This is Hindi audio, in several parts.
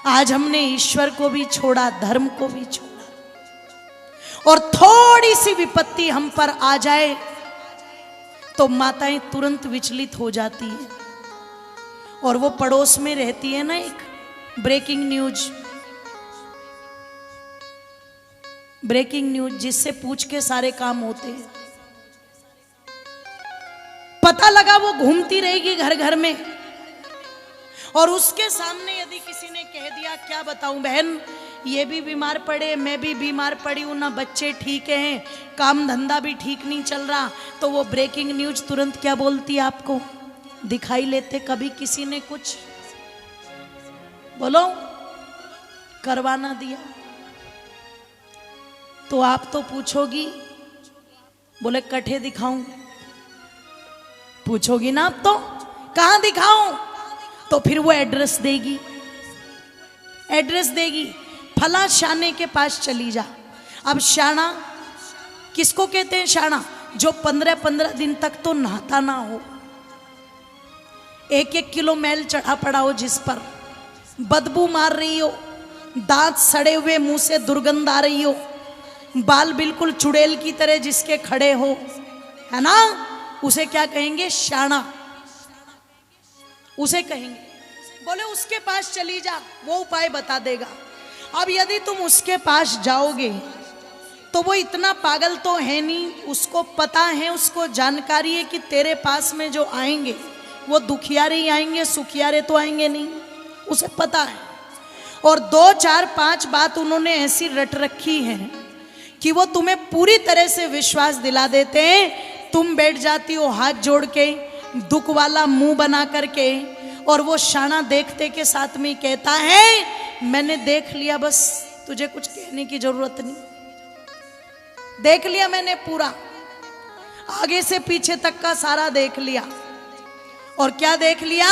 आज हमने ईश्वर को भी छोड़ा, धर्म को भी छोड़ा, और थोड़ी सी विपत्ति हम पर आ जाए तो माताएं तुरंत विचलित हो जाती हैं। और वो पड़ोस में रहती है ना एक ब्रेकिंग न्यूज जिससे पूछ के सारे काम होते हैं। पता लगा वो घूमती रहेगी घर घर में, और उसके सामने यदि किसी ने कह दिया, क्या बताऊं बहन, ये भी बीमार पड़े, मैं भी बीमार पड़ी हूं ना, बच्चे ठीक हैं, काम धंधा भी ठीक नहीं चल रहा, तो वो ब्रेकिंग न्यूज तुरंत क्या बोलती है आपको दिखाई लेते। कभी किसी ने कुछ बोलो करवाना दिया तो आप तो पूछोगी, बोले कठे दिखाऊं, पूछोगी ना आप, तो कहां दिखाऊं, तो फिर वो एड्रेस देगी, फला शाने के पास चली जा। अब शाना किसको कहते हैं? शाना जो 15-15 दिन तक तो नहाता ना हो, 1-1 किलो मैल चढ़ा पड़ा हो, जिस पर बदबू मार रही हो, दांत सड़े हुए, मुंह से दुर्गंध आ रही हो, बाल बिल्कुल चुड़ैल की तरह जिसके खड़े हो, है ना, उसे क्या कहेंगे? शाना उसे कहेंगे। बोले उसके पास चली जा, वो उपाय बता देगा। अब यदि तुम उसके पास जाओगे तो वो इतना पागल तो है नहीं, उसको पता है, उसको जानकारी है कि तेरे पास में जो आएंगे वो दुखियारे ही आएंगे, सुखियारे तो आएंगे नहीं, उसे पता है। और 2, 4, 5 बात उन्होंने ऐसी रट रखी है कि वो तुम्हें पूरी तरह से विश्वास दिला देते हैं। तुम बैठ जाती हो हाथ जोड़ के, दुख वाला मुंह बना करके, और वो शाना देखते के साथ में कहता है मैंने देख लिया, बस तुझे कुछ कहने की जरूरत नहीं, देख लिया मैंने पूरा, आगे से पीछे तक का सारा देख लिया। और क्या देख लिया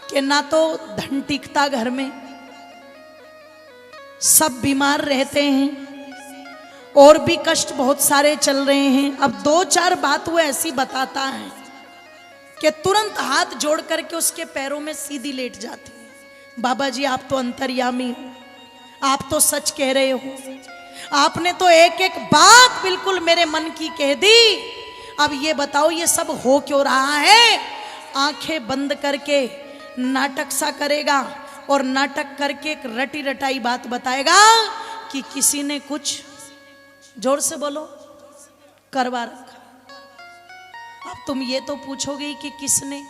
कि ना तो धन टिकता घर में, सब बीमार रहते हैं, और भी कष्ट बहुत सारे चल रहे हैं। अब 2-4 बात वो ऐसी बताता है कि तुरंत हाथ जोड़ करके उसके पैरों में सीधी लेट जाती है। बाबा जी आप तो अंतर्यामी हो, आप तो सच कह रहे हो, आपने तो एक एक बात बिल्कुल मेरे मन की कह दी। अब ये बताओ ये सब हो क्यों रहा है? आंखें बंद करके नाटक सा करेगा, और नाटक करके एक रटी रटाई बात बताएगा कि किसी ने कुछ, जोर से बोलो, करवा रखा। अब तुम ये तो पूछोगे कि किसने,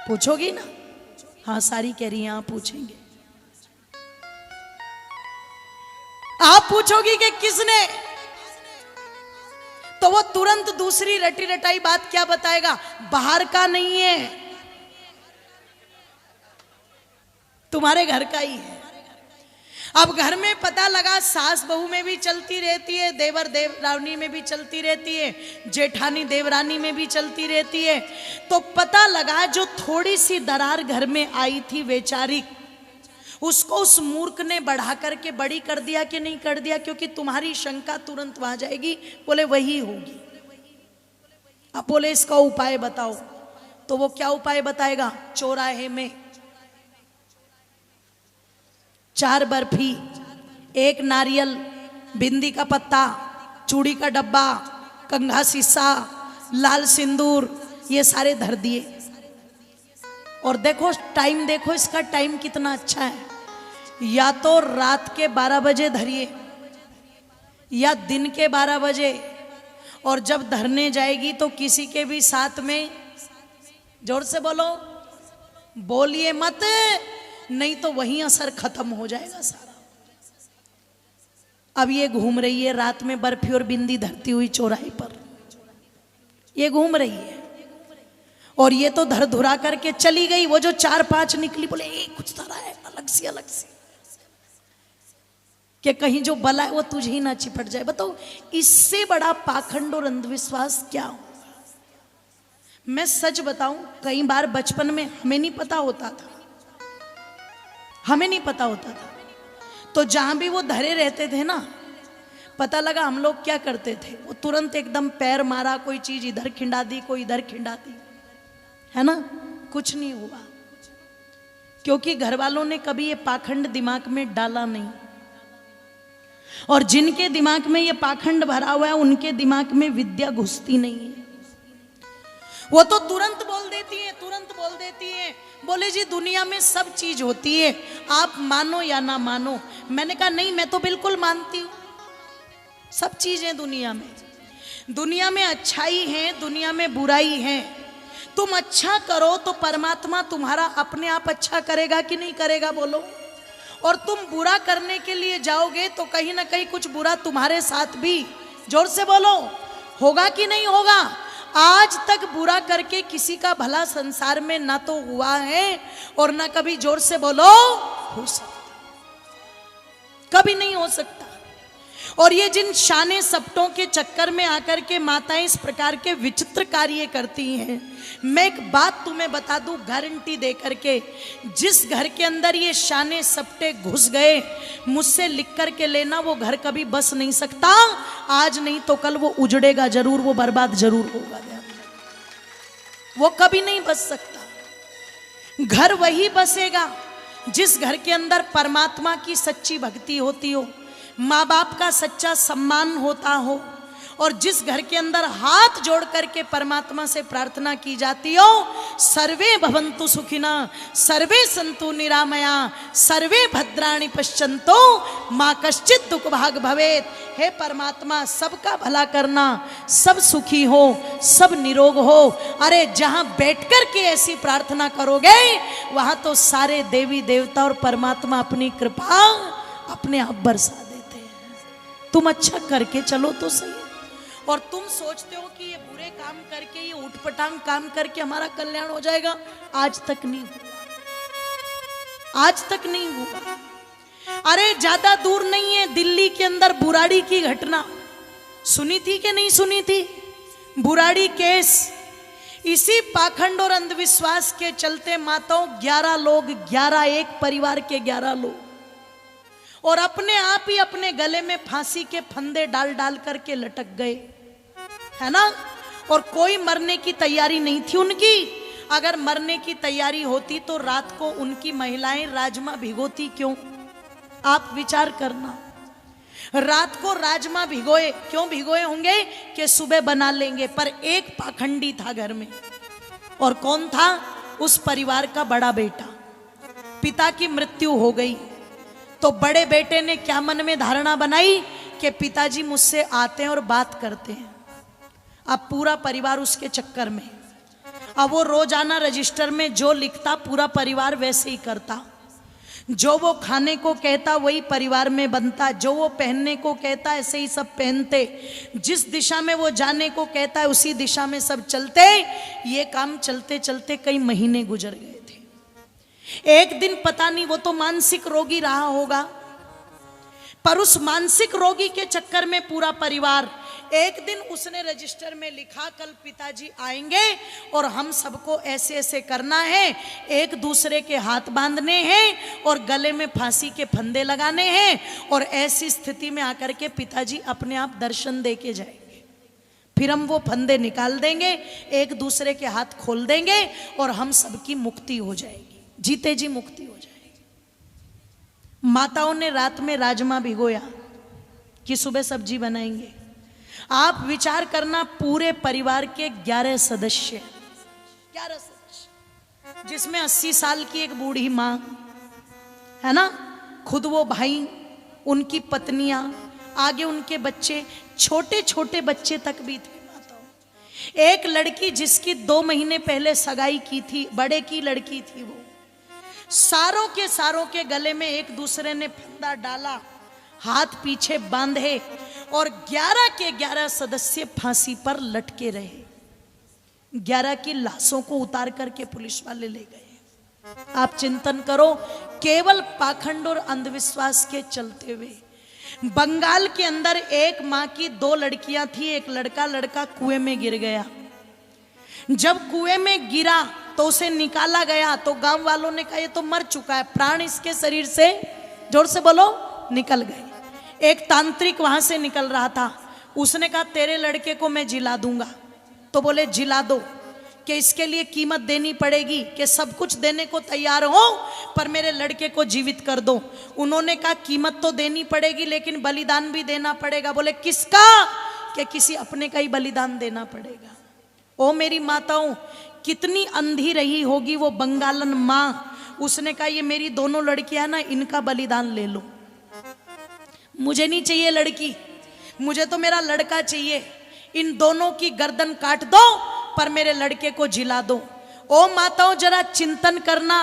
पूछोगी ना? हाँ सारी कह रही हैं आप पूछेंगे, आप पूछोगी कि किसने, तो वो तुरंत दूसरी रटी रटाई बात क्या बताएगा? बाहर का नहीं है, तुम्हारे घर का ही है। अब घर में पता लगा सास बहू में भी चलती रहती है, देवर देवरानी में भी चलती रहती है, जेठानी देवरानी में भी चलती रहती है। तो पता लगा जो थोड़ी सी दरार घर में आई थी वैचारिक, उसको उस मूर्ख ने बढ़ा करके बड़ी कर दिया कि नहीं कर दिया? क्योंकि तुम्हारी शंका तुरंत वहां जाएगी, बोले वही होगी। अब बोले इसका उपाय बताओ, तो वो क्या उपाय बताएगा? चौराहे में 4 बर्फी, 1 नारियल, बिंदी का पत्ता, चूड़ी का डब्बा, कंघा शीशा, लाल सिंदूर, ये सारे धर दिए। और देखो टाइम, देखो इसका टाइम कितना अच्छा है। या तो रात के 12 बजे धरिए या दिन के 12 बजे, और जब धरने जाएगी तो किसी के भी साथ में, जोर से बोलो, बोलिए मत, नहीं तो वहीं असर खत्म हो जाएगा सारा। अब ये घूम रही है रात में बर्फी और बिंदी धरती हुई चौराहे पर, ये घूम रही है, और ये तो धर धुरा करके चली गई। वो जो 4-5 निकली, बोले कुछ धरा है अलग सी कि कहीं जो बला है वो तुझे ही ना चिपट जाए। बताओ इससे बड़ा पाखंड और अंधविश्वास क्या हो? मैं सच बताऊं, कई बार बचपन में हमें नहीं पता होता था, हमें नहीं पता होता था, तो जहां भी वो धरे रहते थे ना, पता लगा हम लोग क्या करते थे, वो तुरंत एकदम पैर मारा, कोई चीज इधर खिंडा दी, कोई इधर खिंडा दी, है ना, कुछ नहीं हुआ। क्योंकि घर वालों ने कभी ये पाखंड दिमाग में डाला नहीं, और जिनके दिमाग में ये पाखंड भरा हुआ है उनके दिमाग में विद्या घुसती नहीं है। वो तो तुरंत बोल देती है, तुरंत बोल देती है, बोले जी दुनिया में सब चीज होती है, आप मानो या ना मानो। मैंने कहा नहीं, मैं तो बिल्कुल मानती हूँ, सब चीजें दुनिया में, दुनिया में अच्छाई है, दुनिया में बुराई है। तुम अच्छा करो तो परमात्मा तुम्हारा अपने आप अच्छा करेगा कि नहीं करेगा बोलो, और तुम बुरा करने के लिए जाओगे तो कहीं ना कहीं कुछ बुरा तुम्हारे साथ भी, जोर से बोलो, होगा कि नहीं होगा। आज तक बुरा करके किसी का भला संसार में ना तो हुआ है और ना कभी, जोर से बोलो, हो सकता, कभी नहीं हो सकता। और ये जिन शाने सपटों के चक्कर में आकर के माताएं इस प्रकार के विचित्र कार्य करती हैं, मैं एक बात तुम्हें बता दूं गारंटी दे करके, जिस घर के अंदर ये शाने सपटे घुस गए, मुझसे लिख करके लेना, वो घर कभी बस नहीं सकता। आज नहीं तो कल वो उजड़ेगा जरूर, वो बर्बाद जरूर होगा, वो कभी नहीं बस सकता। घर वही बसेगा जिस घर के अंदर परमात्मा की सच्ची भक्ति होती हो, माँ बाप का सच्चा सम्मान होता हो, और जिस घर के अंदर हाथ जोड़ करके परमात्मा से प्रार्थना की जाती हो, सर्वे भवन्तु सुखिना सर्वे सन्तु निरामया सर्वे भद्राणि पश्यन्तु माँ कश्चित् दुख भाग भवेत्। हे परमात्मा, सबका भला करना, सब सुखी हो, सब निरोग हो। अरे जहां बैठकर के ऐसी प्रार्थना करोगे वहां तो सारे देवी देवता और परमात्मा अपनी कृपा अपने आप बरसा देते हैं। तुम अच्छा करके चलो तो सही। और तुम सोचते हो कि ये बुरे काम करके, ये उठपटांग काम करके हमारा कल्याण हो जाएगा, आज तक नहीं हुआ, आज तक नहीं हुआ। अरे ज्यादा दूर नहीं है, दिल्ली के अंदर बुराड़ी की घटना सुनी थी कि नहीं सुनी थी? बुराड़ी केस, इसी पाखंड और अंधविश्वास के चलते माताओं 11 लोग, 11 एक परिवार के 11 लोग, और अपने आप ही अपने गले में फांसी के फंदे डाल डाल करके लटक गए, है ना। और कोई मरने की तैयारी नहीं थी उनकी। अगर मरने की तैयारी होती तो रात को उनकी महिलाएं राजमा भिगोती क्यों? आप विचार करना। रात को राजमा भिगोए, क्यों भिगोए होंगे? कि सुबह बना लेंगे। पर एक पाखंडी था घर में, और कौन था? उस परिवार का बड़ा बेटा। पिता की मृत्यु हो गई तो बड़े बेटे ने क्या मन में धारणा बनाई कि पिताजी मुझसे आते हैं और बात करते हैं। अब पूरा परिवार उसके चक्कर में। अब वो रोजाना रजिस्टर में जो लिखता पूरा परिवार वैसे ही करता। जो वो खाने को कहता वही परिवार में बनता। जो वो पहनने को कहता ऐसे ही सब पहनते। जिस दिशा में वो जाने को कहता है उसी दिशा में सब चलते। ये काम चलते चलते कई महीने गुजर गए थे। एक दिन पता नहीं, वो तो मानसिक रोगी रहा होगा, पर उस मानसिक रोगी के चक्कर में पूरा परिवार, एक दिन उसने रजिस्टर में लिखा कल पिताजी आएंगे और हम सबको ऐसे ऐसे करना है, एक दूसरे के हाथ बांधने हैं और गले में फांसी के फंदे लगाने हैं, और ऐसी स्थिति में आकर के पिताजी अपने आप दर्शन दे के जाएंगे। फिर हम वो फंदे निकाल देंगे, एक दूसरे के हाथ खोल देंगे और हम सबकी मुक्ति हो जाएगी, जीते जी मुक्ति हो जाएगी। माताओं ने रात में राजमा भिगोया कि सुबह सब्जी बनाएंगे। आप विचार करना, पूरे परिवार के 11 सदस्य, 11 सदस्य, जिसमें 80 साल की एक बूढ़ी माँ है ना, खुद वो भाई, उनकी पत्नियां, आगे उनके बच्चे, छोटे छोटे बच्चे तक भी थे। माताओं, एक लड़की जिसकी 2 महीने पहले सगाई की थी, बड़े की लड़की थी, वो सारों के गले में एक दूसरे ने फंदा डाला, हाथ पीछे बांधे, और 11 के 11 सदस्य फांसी पर लटके रहे। 11 की लाशों को उतार करके पुलिस वाले ले गए। आप चिंतन करो, केवल पाखंड और अंधविश्वास के चलते हुए। बंगाल के अंदर एक माँ की 2 लड़कियां थी, एक लड़का कुएं में गिर गया। जब कुएं में गिरा तो उसे निकाला गया तो गांव वालों ने कहा ये तो मर चुका है, प्राण इसके शरीर से, जोर से बोलो, निकल गए। एक तांत्रिक वहां से निकल रहा था, उसने कहा तेरे लड़के को मैं जिला दूंगा। तो बोले जिला दो। कि इसके लिए कीमत देनी पड़ेगी, कि सब कुछ देने को तैयार हो पर मेरे लड़के को जीवित कर दो। उन्होंने कहा कीमत तो देनी पड़ेगी लेकिन बलिदान भी देना पड़ेगा। बोले किसका? कि किसी अपने का ही बलिदान देना पड़ेगा। ओ मेरी माताओं, कितनी अंधी रही होगी वो बंगालन माँ, उसने कहा ये मेरी दोनों लड़कियां ना, इनका बलिदान ले लो, मुझे नहीं चाहिए लड़की, मुझे तो मेरा लड़का चाहिए, इन दोनों की गर्दन काट दो पर मेरे लड़के को जिला दो। ओ माताओं जरा चिंतन करना,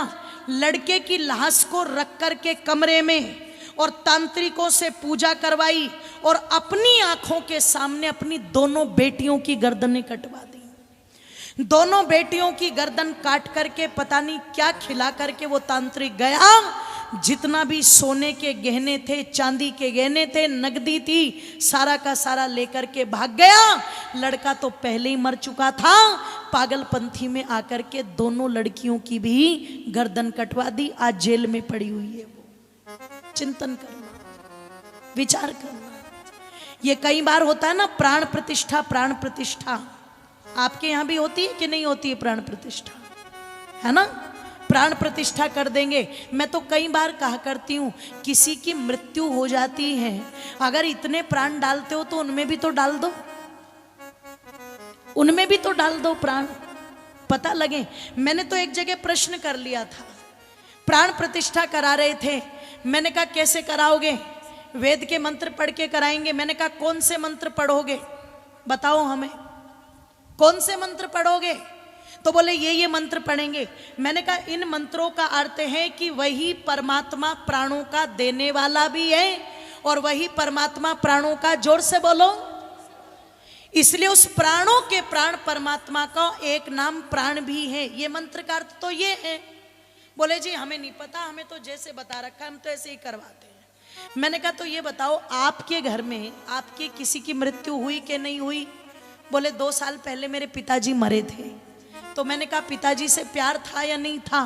लड़के की लाश को रख करके कमरे में और तांत्रिकों से पूजा करवाई और अपनी आंखों के सामने अपनी दोनों बेटियों की गर्दनें कटवा दी। दोनों बेटियों की गर्दन काट करके पता नहीं क्या खिला करके वो तांत्रिक गया, जितना भी सोने के गहने थे, चांदी के गहने थे, नगदी थी, सारा का सारा लेकर के भाग गया। लड़का तो पहले ही मर चुका था, पागलपंथी में आकर के दोनों लड़कियों की भी गर्दन कटवा दी, आज जेल में पड़ी हुई है वो। चिंतन करना, विचार करना। ये कई बार होता है ना प्राण प्रतिष्ठा, प्राण प्रतिष्ठा आपके यहां भी होती है कि नहीं होती है? प्राण प्रतिष्ठा है ना, प्राण प्रतिष्ठा कर देंगे। मैं तो कई बार कहा करती हूं, किसी की मृत्यु हो जाती है, अगर इतने प्राण डालते हो तो उनमें भी तो डाल दो, उनमें भी तो डाल दो प्राण, पता लगे। मैंने तो एक जगह प्रश्न कर लिया था, प्राण प्रतिष्ठा करा रहे थे, मैंने कहा कैसे कराओगे? वेद के मंत्र पढ़ के कराएंगे। मैंने कहा कौन से मंत्र पढ़ोगे बताओ हमें, कौन से मंत्र पढ़ोगे? तो बोले ये मंत्र पढ़ेंगे। मैंने कहा इन मंत्रों का अर्थ है कि वही परमात्मा प्राणों का देने वाला भी है और वही परमात्मा प्राणों का, जोर से बोलो, इसलिए उस प्राणों के प्राण परमात्मा का एक नाम प्राण भी है। ये मंत्र का अर्थ तो ये है। बोले जी हमें नहीं पता, हमें तो जैसे बता रखा है हम तो ऐसे ही करवाते हैं। मैंने कहा तो ये बताओ आपके घर में आपकी किसी की मृत्यु हुई कि नहीं हुई? बोले 2 साल पहले मेरे पिताजी मरे थे। तो मैंने कहा पिताजी से प्यार था या नहीं था?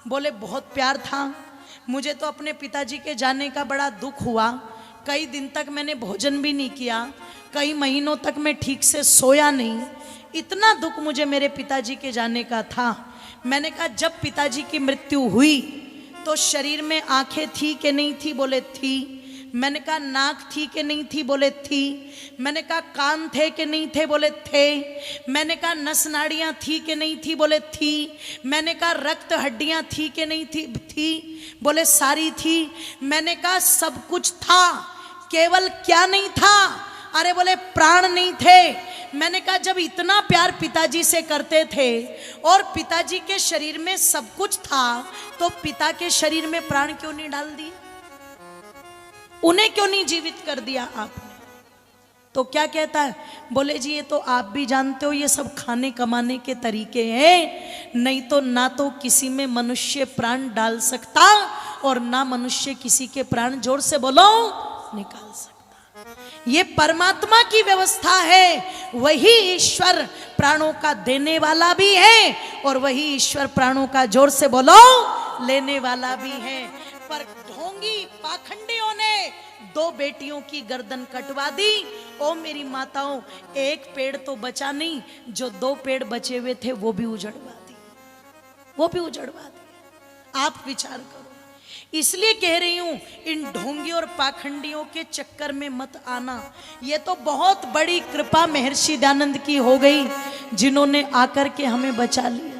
बोले बहुत प्यार था, मुझे तो अपने पिताजी के जाने का बड़ा दुख हुआ, कई दिन तक मैंने भोजन भी नहीं किया, कई महीनों तक मैं ठीक से सोया नहीं, इतना दुख मुझे मेरे पिताजी के जाने का था। मैंने कहा जब पिताजी की मृत्यु हुई तो शरीर में आंखें थी कि नहीं थी? बोले थी। मैंने कहा नाक थी कि नहीं थी? बोले थी। मैंने कहा कान थे कि नहीं थे? बोले थे। मैंने कहा नस नाड़ियाँ थी कि नहीं थी? बोले थी। मैंने कहा रक्त हड्डियाँ थी कि नहीं थी? थी। बोले सारी थी। मैंने कहा सब कुछ था, केवल क्या नहीं था? अरे बोले प्राण नहीं थे। मैंने कहा जब इतना प्यार पिताजी से करते थे और पिताजी के शरीर में सब कुछ था तो पिता के शरीर में प्राण क्यों नहीं डाल दिए? उन्हें क्यों नहीं जीवित कर दिया आपने? तो क्या कहता है? बोले जी ये तो आप भी जानते हो, ये सब खाने कमाने के तरीके हैं, नहीं तो ना तो किसी में मनुष्य प्राण डाल सकता और ना मनुष्य किसी के प्राण, जोर से बोलो, निकाल सकता। ये परमात्मा की व्यवस्था है, वही ईश्वर प्राणों का देने वाला भी है और वही ईश्वर प्राणों का, जोर से बोलो, लेने वाला भी है। पर ढोंगी पाखंडियों ने 2 बेटियों की गर्दन कटवा दी। ओ मेरी माताओं, एक पेड़ तो बचा नहीं, जो 2 पेड़ बचे हुए थे वो भी उजड़वा दिए, वो भी उजड़वा दिए। आप विचार करो। इसलिए कह रही हूं इन ढोंगी और पाखंडियों के चक्कर में मत आना। ये तो बहुत बड़ी कृपा महर्षि दयानंद की हो गई जिन्होंने आकर के हमें बचा लिया।